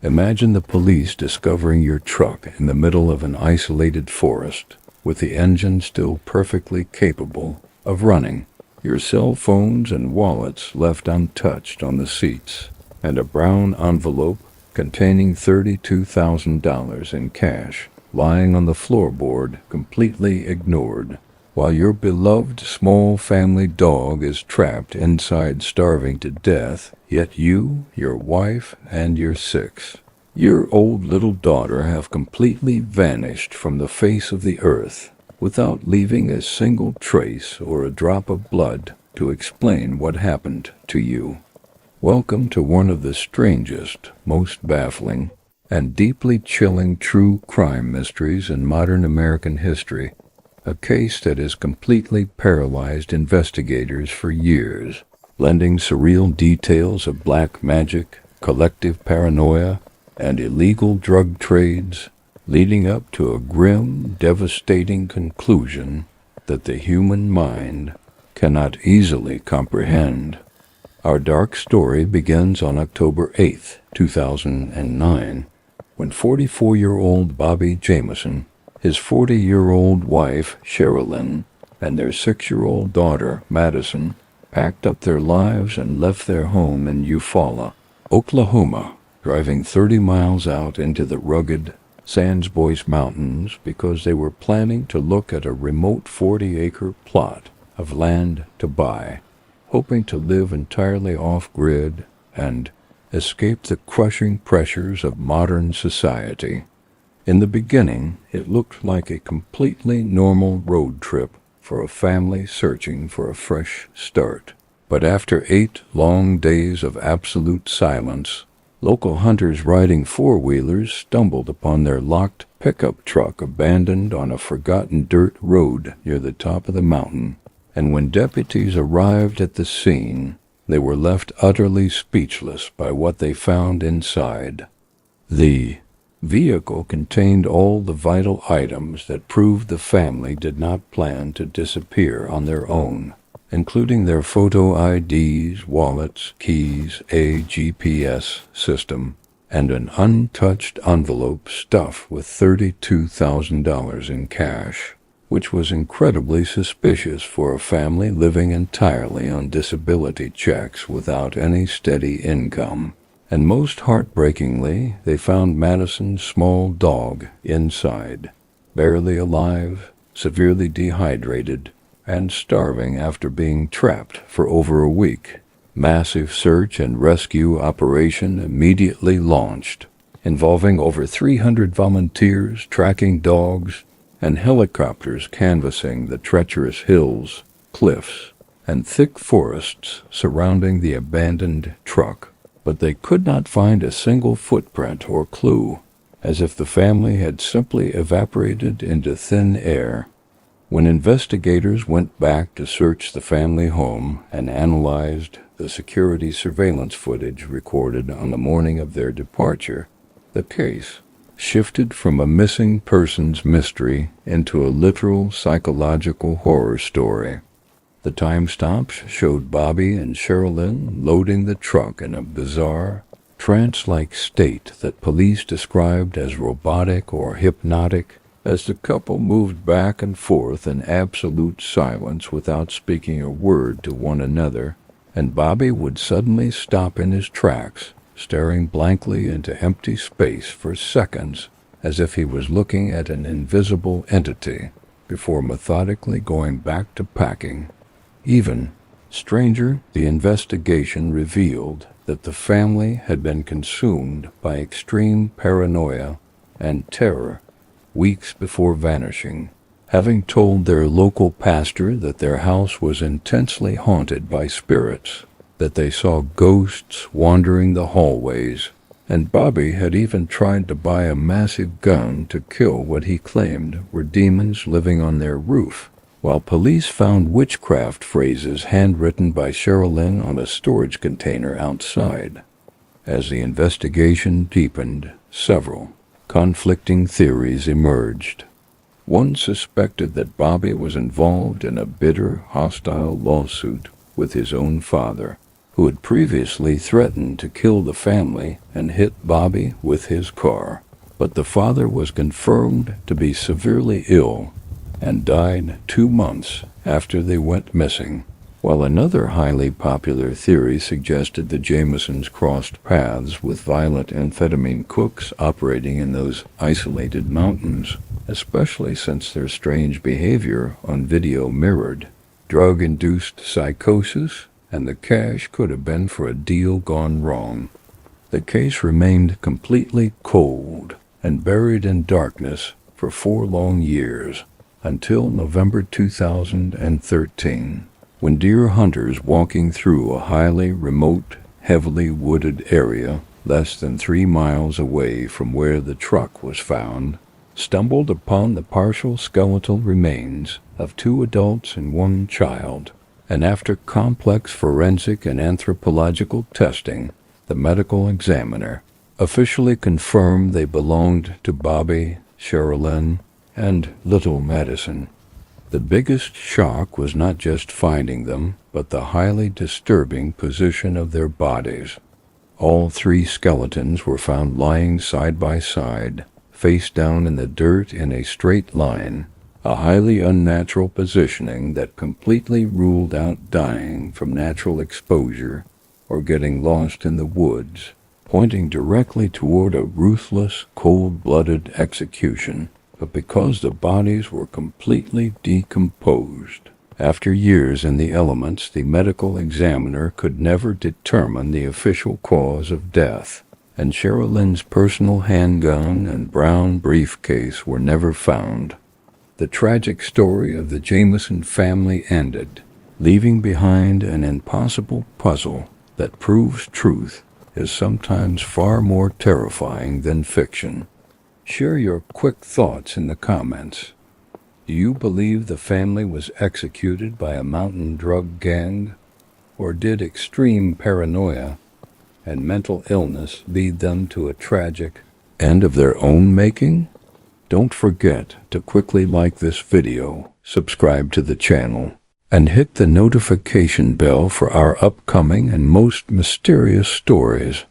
Imagine the police discovering your truck in the middle of an isolated forest, with the engine still perfectly capable of running, your cell phones and wallets left untouched on the seats, and a brown envelope containing $32,000 in cash lying on the floorboard completely ignored, while your beloved small family dog is trapped inside starving to death, yet you, your wife, and your 6-year-old little daughter have completely vanished from the face of the earth, without leaving a single trace or a drop of blood to explain what happened to you. Welcome to one of the strangest, most baffling, and deeply chilling true crime mysteries in modern American history, a case that has completely paralyzed investigators for years, blending surreal details of black magic, collective paranoia, and illegal drug trades, leading up to a grim, devastating conclusion that the human mind cannot easily comprehend. Our dark story begins on October 8, 2009, when 44-year-old Bobby Jamison, his 40-year-old wife Sherilyn, and their 6-year-old daughter Madison packed up their lives and left their home in Eufaula, Oklahoma, driving 30 miles out into the rugged Sands Boys Mountains because they were planning to look at a remote 40-acre plot of land to buy, hoping to live entirely off-grid and escape the crushing pressures of modern society. In the beginning, it looked like a completely normal road trip for a family searching for a fresh start. But after 8 long days of absolute silence, local hunters riding four-wheelers stumbled upon their locked pickup truck abandoned on a forgotten dirt road near the top of the mountain, and when deputies arrived at the scene, they were left utterly speechless by what they found inside. The vehicle contained all the vital items that proved the family did not plan to disappear on their own, including their photo IDs, wallets, keys, a GPS system, and an untouched envelope stuffed with $32,000 in cash, which was incredibly suspicious for a family living entirely on disability checks without any steady income. And most heartbreakingly, they found Madison's small dog inside, barely alive, severely dehydrated, and starving after being trapped for over a week. Massive search and rescue operation immediately launched, involving over 300 volunteers, tracking dogs, and helicopters canvassing the treacherous hills, cliffs, and thick forests surrounding the abandoned truck. But they could not find a single footprint or clue, as if the family had simply evaporated into thin air. When investigators went back to search the family home and analyzed the security surveillance footage recorded on the morning of their departure, the case shifted from a missing persons mystery into a literal psychological horror story. The timestamps showed Bobby and Sherilyn loading the truck in a bizarre, trance-like state that police described as robotic or hypnotic, as the couple moved back and forth in absolute silence without speaking a word to one another, and Bobby would suddenly stop in his tracks, staring blankly into empty space for seconds, as if he was looking at an invisible entity, before methodically going back to packing. Even stranger, the investigation revealed that the family had been consumed by extreme paranoia and terror weeks before vanishing, having told their local pastor that their house was intensely haunted by spirits, that they saw ghosts wandering the hallways, and Bobby had even tried to buy a massive gun to kill what he claimed were demons living on their roof, while police found witchcraft phrases handwritten by Sherilyn on a storage container outside. As the investigation deepened, several conflicting theories emerged. One suspected that Bobby was involved in a bitter, hostile lawsuit with his own father, who had previously threatened to kill the family and hit Bobby with his car. But the father was confirmed to be severely ill and died 2 months after they went missing, while another highly popular theory suggested the Jamisons crossed paths with violent amphetamine cooks operating in those isolated mountains, especially since their strange behavior on video mirrored drug-induced psychosis, and the cash could have been for a deal gone wrong. The case remained completely cold and buried in darkness for 4 long years, until November 2013, when deer hunters walking through a highly remote, heavily wooded area less than 3 miles away from where the truck was found stumbled upon the partial skeletal remains of 2 adults and 1 child, and after complex forensic and anthropological testing, the medical examiner officially confirmed they belonged to Bobby, Sherilyn, and little Madison. The biggest shock was not just finding them, but the highly disturbing position of their bodies. All 3 skeletons were found lying side by side, face down in the dirt in a straight line, a highly unnatural positioning that completely ruled out dying from natural exposure or getting lost in the woods, pointing directly toward a ruthless, cold-blooded execution. But because the bodies were completely decomposed, after years in the elements, the medical examiner could never determine the official cause of death, and Sherilyn's personal handgun and brown briefcase were never found. The tragic story of the Jamison family ended, leaving behind an impossible puzzle that proves truth is sometimes far more terrifying than fiction. Share your quick thoughts in the comments. Do you believe the family was executed by a mountain drug gang, or did extreme paranoia and mental illness lead them to a tragic end of their own making? Don't forget to quickly like this video, subscribe to the channel, and hit the notification bell for our upcoming and most mysterious stories.